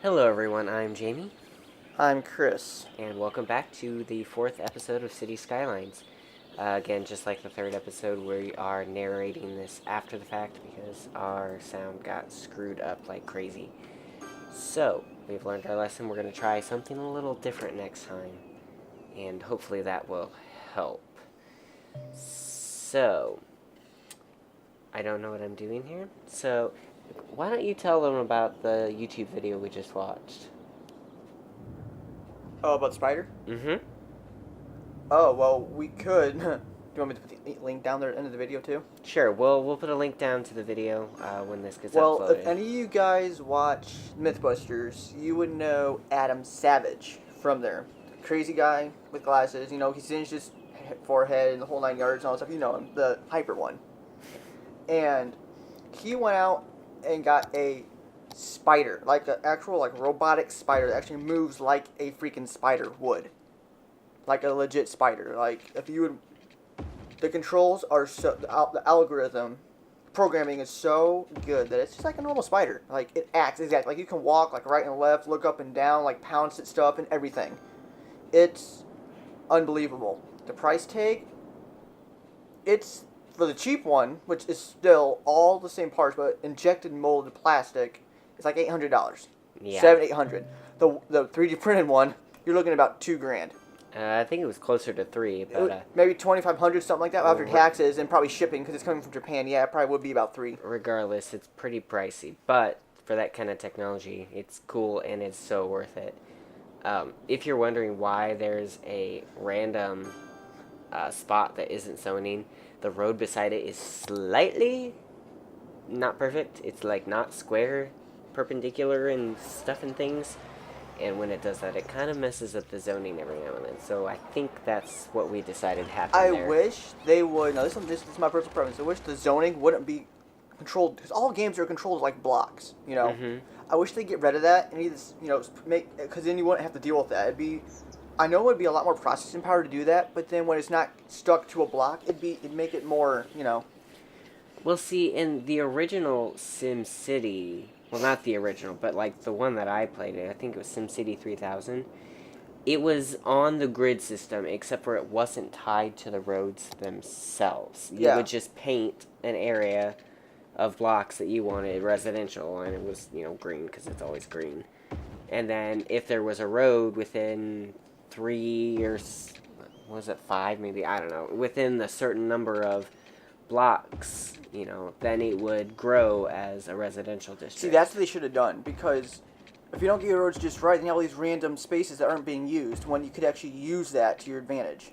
Hello everyone, I'm Jamie, I'm Chris. and welcome back to the fourth episode of City Skylines. Again, just like the third episode, we are narrating this after the fact because our sound got screwed up like crazy. So, we've learned our lesson, we're going to try something a little different next time, and hopefully that will help. So, I don't know what I'm doing here, so why don't you tell them about the YouTube video we just watched? Oh, about Spider? Mm-hmm. Oh, well, we could. Do you want me to put the link down there at the end of the video, too? Sure, we'll put a link down to the video when this gets Well, uploaded. if any of you guys watch Mythbusters, you would know Adam Savage from there. Crazy guy with glasses, he singed his forehead and the whole 9 yards and all that stuff. You know him, the hyper one. And he went out and got a spider, like an actual robotic spider that actually moves like a freaking spider would. Like a legit spider. Like, if you would... The controls are so... The algorithm programming is so good that it's just like a normal spider. Like, it acts exactly. Like, you can walk, like, right and left, look up and down, like, pounce at stuff and everything. It's unbelievable. The price tag, it's... For the cheap one, which is still all the same parts, but injected molded plastic, it's like $800. Yeah. $700-800. The 3D printed one, you're looking at about $2,000. I think it was closer to 3, but Maybe 2,500, something like that, after taxes and probably shipping because it's coming from Japan. Yeah, it probably would be about 3. regardless, it's pretty pricey. But for that kind of technology, it's cool and it's so worth it. If you're wondering why there's a random spot that isn't zoning, the road beside it is slightly not perfect. It's like not square, perpendicular and stuff and things. And when it does that, it kind of messes up the zoning every now and then. So I think that's what we decided happened there. I wish they would. Now, this is my personal preference. I wish the zoning wouldn't be controlled, because all games are controlled like blocks. Mm-hmm. I wish they get rid of that and either make, because then you wouldn't have to deal with that. I know it would be a lot more processing power to do that, but then when it's not stuck to a block, it'd make it more. Well, see, in the original SimCity, well, not the original, but like the one that I played in, I think it was SimCity 3000, it was on the grid system, except for it wasn't tied to the roads themselves. You Yeah. would just paint an area of blocks that you wanted residential, and it was, green, because it's always green. And then if there was a road within 3 or, was it 5, maybe, I don't know, within a certain number of blocks, then it would grow as a residential district. See, that's what they should have done, because if you don't get your roads just right, then you have all these random spaces that aren't being used when you could actually use that to your advantage.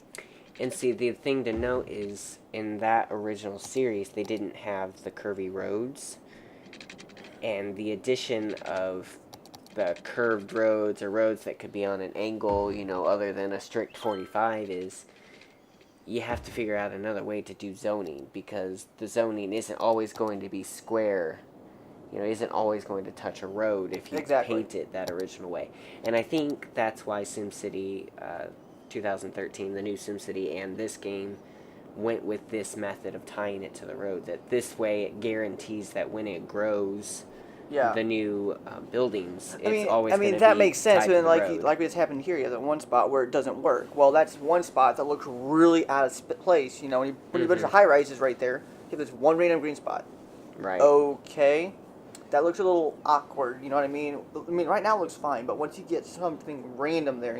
And see, the thing to note is, in that original series, they didn't have the curvy roads. And the addition of the curved roads, or roads that could be on an angle, other than a strict 45, is you have to figure out another way to do zoning, because the zoning isn't always going to be square. Isn't always going to touch a road if you paint it that original way. And I think that's why SimCity 2013, the new SimCity, and this game went with this method of tying it to the road. That this way it guarantees that when it grows, the new buildings, it's always going to be that makes sense. tied to And the road. like what's happened here, you have that one spot where it doesn't work. Well, that's one spot that looks really out of place. When you put a bunch of high rises right there, you have this one random green spot. Right. Okay. That looks a little awkward, you know what I mean? I mean, right now it looks fine, but once you get something random there,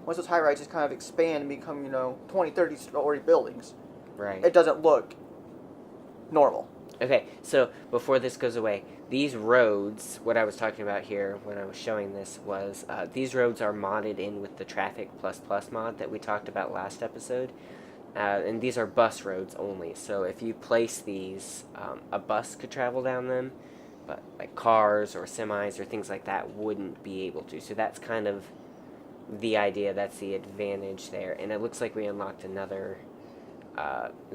once those high rises kind of expand and become, 20, 30-story buildings, Right. it doesn't look normal. Okay, so before this goes away, these roads, what I was talking about here when I was showing this was, these roads are modded in with the Traffic++ mod that we talked about last episode. And these are bus roads only, so if you place these, a bus could travel down them, but like cars or semis or things like that wouldn't be able to. So that's kind of the idea, that's the advantage there. And it looks like we unlocked another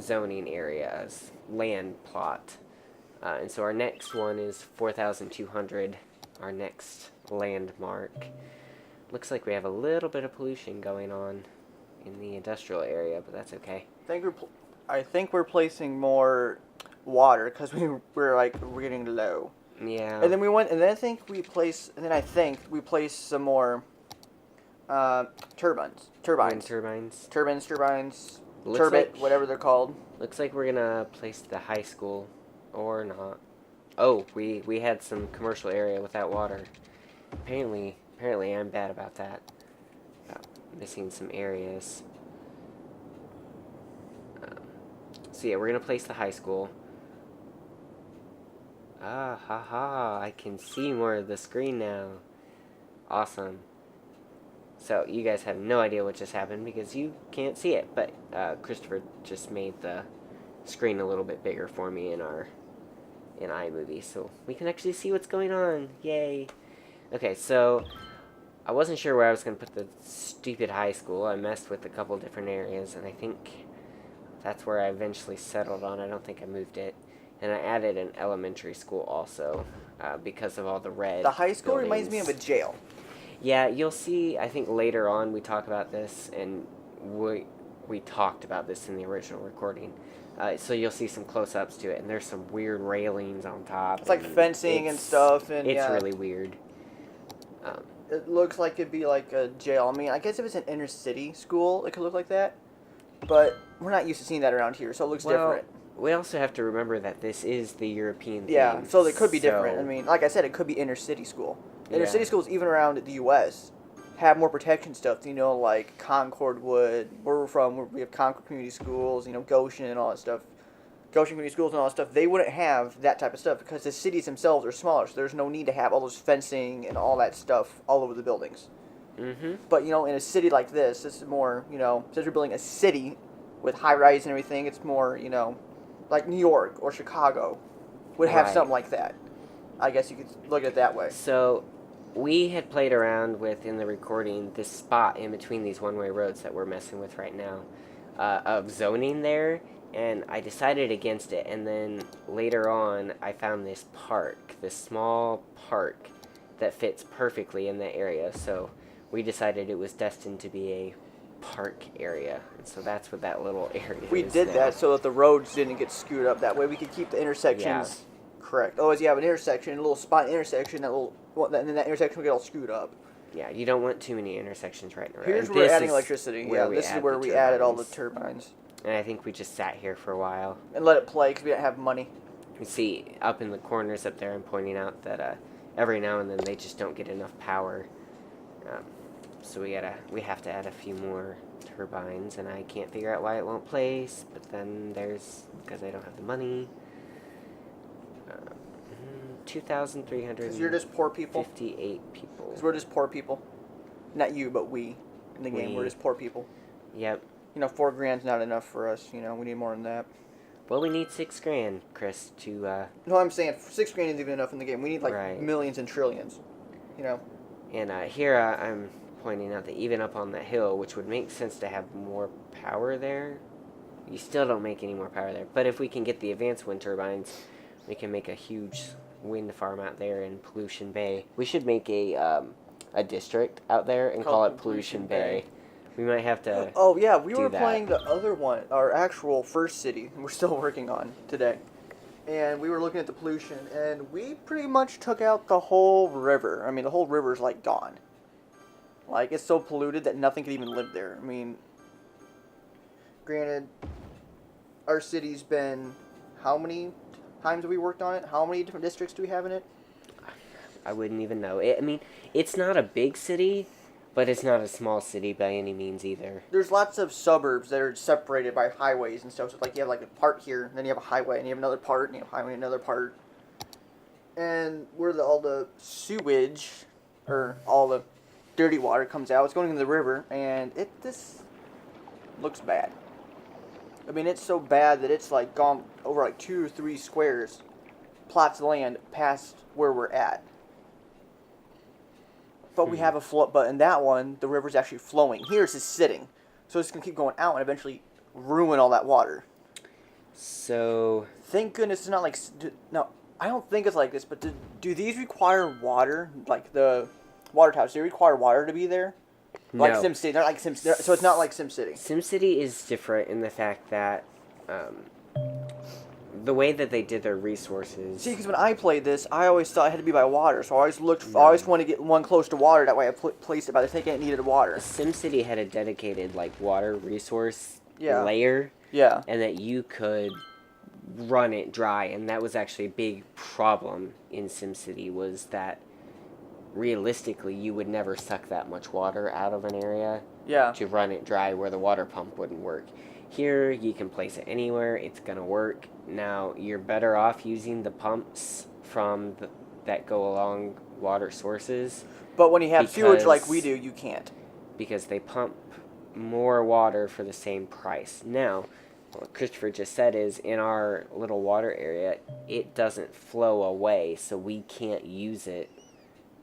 zoning area, land plot. And so our next one is 4,200, our next landmark. Looks like we have a little bit of pollution going on in the industrial area, but that's okay. I think we're placing more water because we're getting low. Yeah. And then we went, and then I think we placed some more turbines. Wind turbines. Turbines, Looks turbot, like whatever they're called. looks like we're gonna place the high school, or not. Oh, we had some commercial area without water. Apparently I'm bad about that. Missing some areas. So yeah, we're gonna place the high school. Ah, ha ha! I can see more of the screen now. Awesome. So you guys have no idea what just happened because you can't see it, but Christopher just made the screen a little bit bigger for me in iMovie, so we can actually see what's going on. Yay! Okay, so I wasn't sure where I was going to put the stupid high school. I messed with a couple different areas, and I think that's where I eventually settled on. I don't think I moved it. And I added an elementary school also because of all the red The high school buildings. reminds me of a jail. Yeah, you'll see, I think later on we talk about this, and we talked about this in the original recording. So you'll see some close-ups to it, and there's some weird railings on top. It's like fencing and stuff, and it's really weird. It looks like it'd be like a jail. I mean, I guess if it's an inner city school, it could look like that. But we're not used to seeing that around here, so it looks different. We also have to remember that this is the European theme. Yeah, so it could be different. I mean, like I said, it could be inner city school. Inner city schools, even around the U.S., have more protection stuff. You know, like Concord would. Where we're from, we have Concord Community Schools. You know, Goshen and all that stuff. Goshen Community Schools and all that stuff. They wouldn't have that type of stuff because the cities themselves are smaller. So there's no need to have all those fencing and all that stuff all over the buildings. Mm-hmm. But you know, in a city like this is more. You know, since we're building a city with high rise and everything, it's more. You know, like New York or Chicago would have something like that. I guess you could look at it that way. So we had played around with, in the recording, this spot in between these one-way roads that we're messing with right now, of zoning there, and I decided against it, and then later on I found this park, this small park that fits perfectly in that area, so we decided it was destined to be a park area, and so that's what that little area is. We did that so that the roads didn't get screwed up. That way we could keep the intersections correct. Otherwise, you have an intersection, a little spot intersection, and then that intersection will get all screwed up. Yeah, you don't want too many intersections right now. Here's where we're adding electricity. Yeah, this is where we added all the turbines. And I think we just sat here for a while. And let it play because we didn't have money. You see, up in the corners up there, I'm pointing out that every now and then they just don't get enough power. So we have to add a few more turbines, and I can't figure out why it won't place, but then because I don't have the money. 2,358 Because you're just poor people? people. Because we're just poor people. Not you, but we. In the game, we're just poor people. Yep. You know, $4,000's not enough for us. You know, we need more than that. Well, we need $6,000, Chris, to... No, I'm saying $6,000 isn't even enough in the game. We need, like, millions and trillions. You know? And here I'm pointing out that even up on that hill, which would make sense to have more power there, you still don't make any more power there. But if we can get the advanced wind turbines, we can make a huge wind farm out there in Pollution Bay. We should make a district out there and call it Pollution Bay. We might have to. Oh yeah, we were playing the other one, our actual first city. We're still working on today, and we were looking at the pollution, and we pretty much took out the whole river. I mean, the whole river's like gone. Like it's so polluted that nothing could even live there. I mean, granted, our city's been how many times have we worked on it? How many different districts do we have in it? I wouldn't even know. I mean, it's not a big city, but it's not a small city by any means either. There's lots of suburbs that are separated by highways and stuff. So like you have like a part here, and then you have a highway, and you have another part, and you have a highway, and another part. And where all the sewage, or all the dirty water comes out, it's going into the river, and this looks bad. I mean, it's so bad that it's like gone over like 2 or 3 squares, plots of land past where we're at. But we have a float, but in that one, the river's actually flowing. Here it's just sitting. So it's going to keep going out and eventually ruin all that water. So... Thank goodness it's not like... No, I don't think it's like this, but do these require water? Like the water towers, do they require water to be there? No. Like SimCity. They're like SimCity. So it's not like SimCity. SimCity is different in the fact that the way that they did their resources. See, because when I played this, I always thought it had to be by water, so I always I always wanted to get one close to water. That way, I placed it by the thinking it needed water. SimCity had a dedicated water resource Yeah. layer. Yeah. And that you could run it dry, and that was actually a big problem in SimCity, was that realistically you would never suck that much water out of an area to run it dry where the water pump wouldn't work. Here you can place it anywhere, it's gonna work. Now you're better off using the pumps that go along water sources, but when you have sewage like we do, you can't, because they pump more water for the same price. Now what Christopher just said is, in our little water area, it doesn't flow away, so we can't use it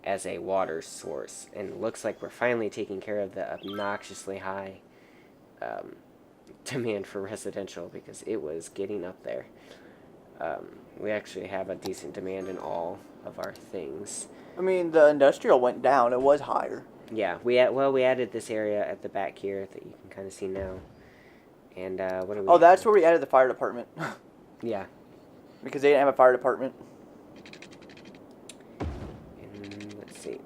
as a water source. And it looks like we're finally taking care of the obnoxiously high demand for residential, because it was getting up there. We actually have a decent demand in all of our things. I mean, the industrial went down. It was higher. Yeah, we added this area at the back here that you can kind of see now. And what do we? Oh, that's where we added the fire department. Yeah. Because they didn't have a fire department. And let's see.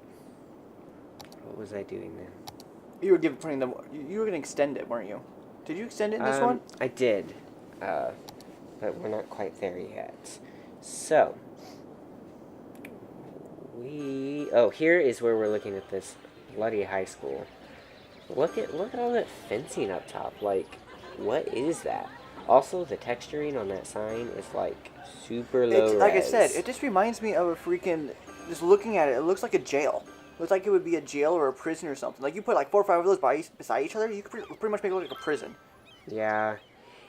What was I doing then? You were putting them. You were gonna extend it, weren't you? Did you extend it in this one? I did, but we're not quite there yet. So here is where we're looking at this bloody high school. Look at all that fencing up top. What is that? Also, the texturing on that sign is super low Like I said, it just reminds me of a freaking. Just looking at it, it looks like a jail. It looks like it would be a jail or a prison or something. Like you put 4 or 5 of those beside each other, you could pretty much make it look like a prison. Yeah.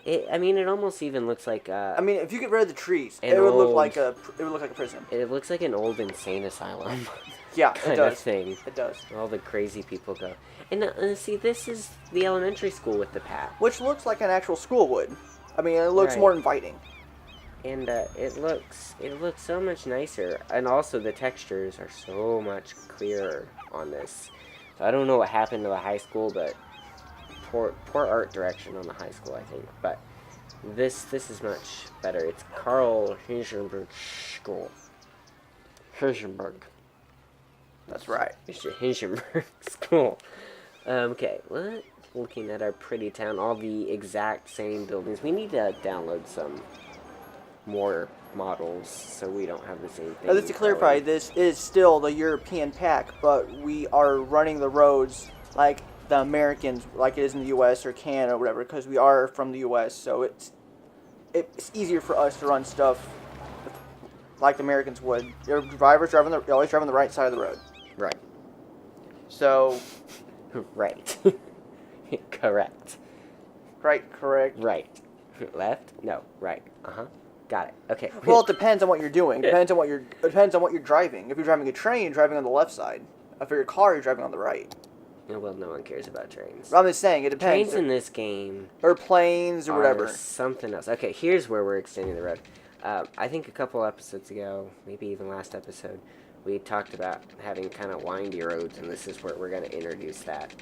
It almost even looks like if you get rid of the trees, it would look like a prison. It looks like an old insane asylum. Yeah, kind it does. of thing. It does. All the crazy people go. And see, this is the elementary school with the path. Which looks like an actual school would. I mean, it looks Right. more inviting. And it looks so much nicer. And also the textures are so much clearer on this. So I don't know what happened to the high school, but poor art direction on the high school, I think. But this is much better. It's Carl Hindenburg School. Hindenburg. That's right. Mr. Hindenburg School. Okay, looking at our pretty town, all the exact same buildings. We need to download some more models so we don't have the same thing. Now, just to clarify, this is still the European pack, but we are running the roads like the Americans, like it is in the U.S. or Canada or whatever, because we are from the U.S., so it's easier for us to run stuff like the Americans would. Their drivers always drive on the right side of the road. Right. So. Right. Correct. Right, correct. Right. Left? No. Right. Got it. Okay. Well, it depends on what you're doing. It depends on what you're driving. If you're driving a train, you're driving on the left side. If you're a car, you're driving on the right. Well, no one cares about trains. I'm just saying, it depends. Trains in this game or planes or whatever. Something else. Okay, here's where we're extending the road. I think a couple episodes ago, maybe even last episode, we talked about having kind of windy roads, and this is where we're going to introduce that.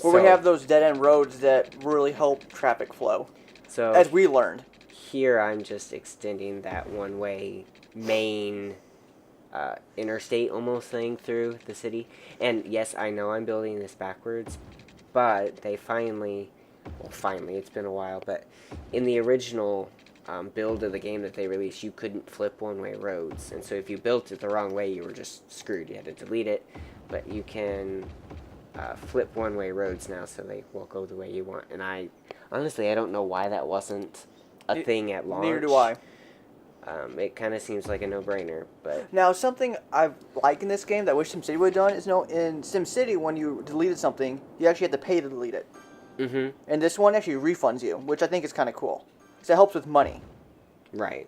Where we have those dead-end roads that really help traffic flow, so as we learned. Here I'm just extending that one-way main interstate almost thing through the city. And yes, I know I'm building this backwards, but they finally, it's been a while, but in the original build of the game that they released, you couldn't flip one-way roads, and so if you built it the wrong way, you were just screwed. You had to delete it, but you can flip one-way roads now, so they will go the way you want. And I don't know why that wasn't a thing at launch. Neither do I. It kind of seems like a no-brainer, but now something I like in this game that I wish SimCity would have done is in SimCity, when you deleted something, you actually had to pay to delete it. Mm-hmm. And this one actually refunds you, which I think is kind of cool. So it helps with money. Right.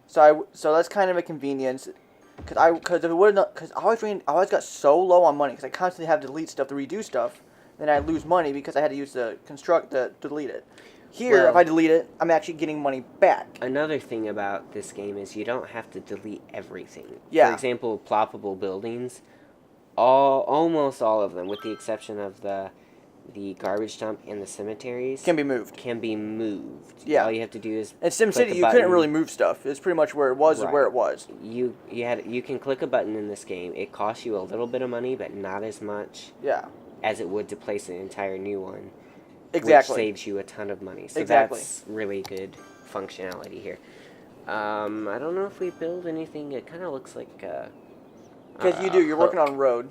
So that's kind of a convenience. Because if it would not, because I always got so low on money because I constantly have to delete stuff to redo stuff, then I lose money because I had to use the construct to delete it. Here, if I delete it, I'm actually getting money back. Another thing about this game is you don't have to delete everything. Yeah. For example, ploppable buildings, almost all of them, with the exception of the the garbage dump and the cemeteries Can be moved. can be moved. Yeah. All you have to do is In click SimCity, a you couldn't button. really move stuff. It's pretty much where it was is where it was. You can click a button in this game. It costs you a little bit of money, but not as much Yeah. as it would to place an entire new one. Exactly. Which saves you a ton of money. So Exactly. that's really good functionality here. I don't know if we build anything. It kind of looks like Because you do. You're working on road.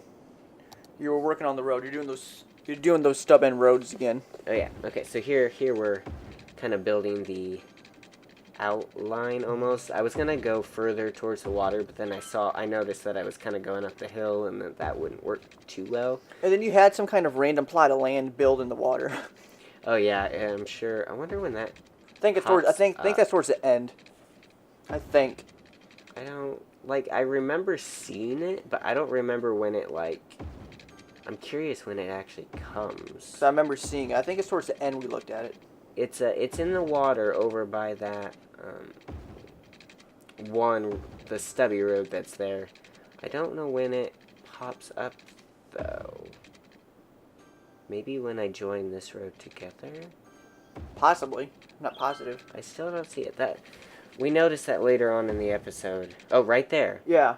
You were working on the road. You're doing those. You're doing those stub end roads again. Oh yeah. Okay. So here we're kind of building the outline almost. I was gonna go further towards the water, but then I noticed that I was kind of going up the hill, and that wouldn't work too well. And then you had some kind of random plot of land build in the water. Oh yeah, I'm sure. I wonder when that. I think it's towards. I think that's towards the end. I think. I don't I remember seeing it, but I don't remember when it I'm curious when it actually comes. So I remember seeing it. I think it's towards the end we looked at it. It's in the water over by that the stubby road that's there. I don't know when it pops up though. Maybe when I join this road together? Possibly. I'm not positive. I still don't see it. We noticed that later on in the episode. Oh, right there. Yeah.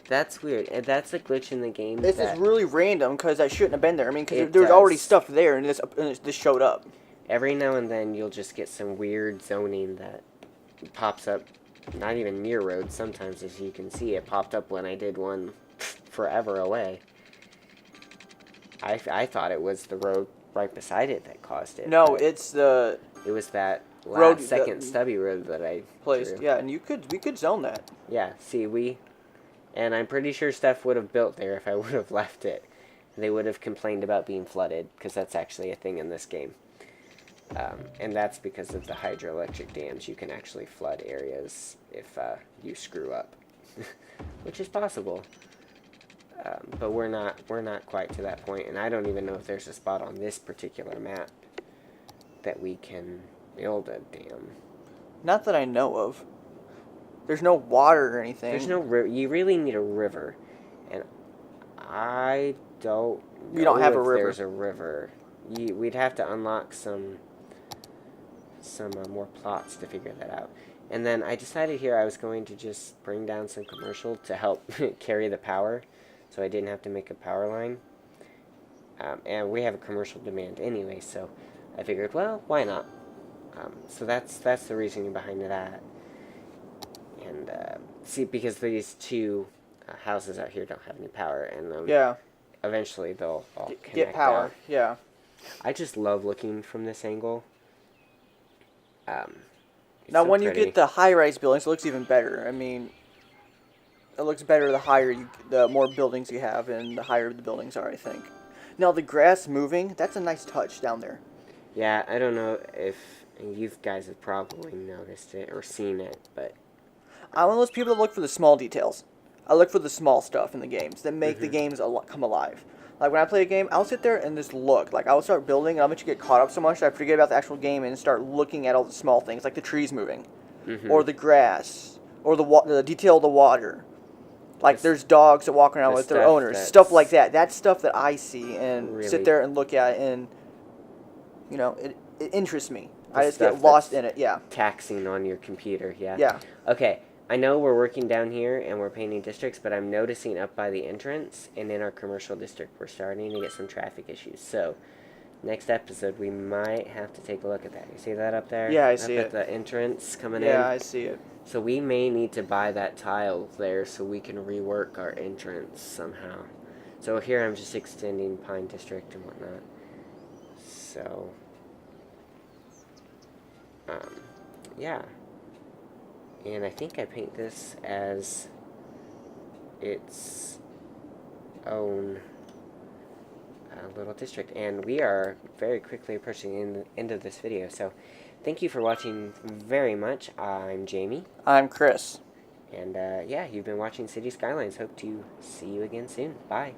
That's weird. And that's a glitch in the game. This is really random because I shouldn't have been there. I mean, because It there's does. already stuff there and this showed up. Every now and then you'll just get some weird zoning that pops up, not even near roads. Sometimes, as you can see, it popped up when I did one forever away. I thought it was the road right beside it that caused it. No, it's the It was that road- second stubby road that I place. drew. Yeah, and we could zone that. Yeah, see, and I'm pretty sure Steph would have built there if I would have left it. They would have complained about being flooded, because that's actually a thing in this game. And that's because of the hydroelectric dams. You can actually flood areas if you screw up, which is possible. But we're not quite to that point, and I don't even know if there's a spot on this particular map that we can build a dam. Not that I know of. There's no water or anything. There's no river. You really need a river, and I don't know We don't have if a river. there's a river. We'd have to unlock some more plots to figure that out. And then I decided here I was going to just bring down some commercial to help carry the power, so I didn't have to make a power line. And we have a commercial demand anyway, so I figured, well, why not? So that's the reasoning behind that. And see, because these two houses out here don't have any power, and Yeah. eventually they'll all connect Get power. out. Yeah. I just love looking from this angle. It's Now, so when pretty. you get the high-rise buildings, it looks even better. I mean, it looks better the more buildings you have, and the higher the buildings are, I think. Now, the grass moving, that's a nice touch down there. Yeah, I don't know if you guys have probably noticed it or seen it, but I'm one of those people that look for the small details. I look for the small stuff in the games that make the games come alive. Like, when I play a game, I'll sit there and just look. Like, I'll start building, and I'll eventually get caught up so much that I forget about the actual game and start looking at all the small things, like the trees moving, or the grass, or the detail of the water. Like, there's dogs that walk around with their owners. Stuff like that. That's stuff that I see and Really? sit there and look at, and, you know, it interests me. I just stuff get lost that's in it, yeah. taxing on your computer, yeah. Yeah. Okay, I know we're working down here and we're painting districts, but I'm noticing up by the entrance and in our commercial district we're starting to get some traffic issues. So, next episode we might have to take a look at that. You see that up there? Yeah, I see up it. at the entrance coming in? Yeah, I see it. So we may need to buy that tile there so we can rework our entrance somehow. So here I'm just extending Pine District and whatnot. So, yeah. And I think I paint this as its own little district. And we are very quickly approaching the end of this video. So thank you for watching very much. I'm Jamie. I'm Chris. And yeah, you've been watching City Skylines. Hope to see you again soon. Bye.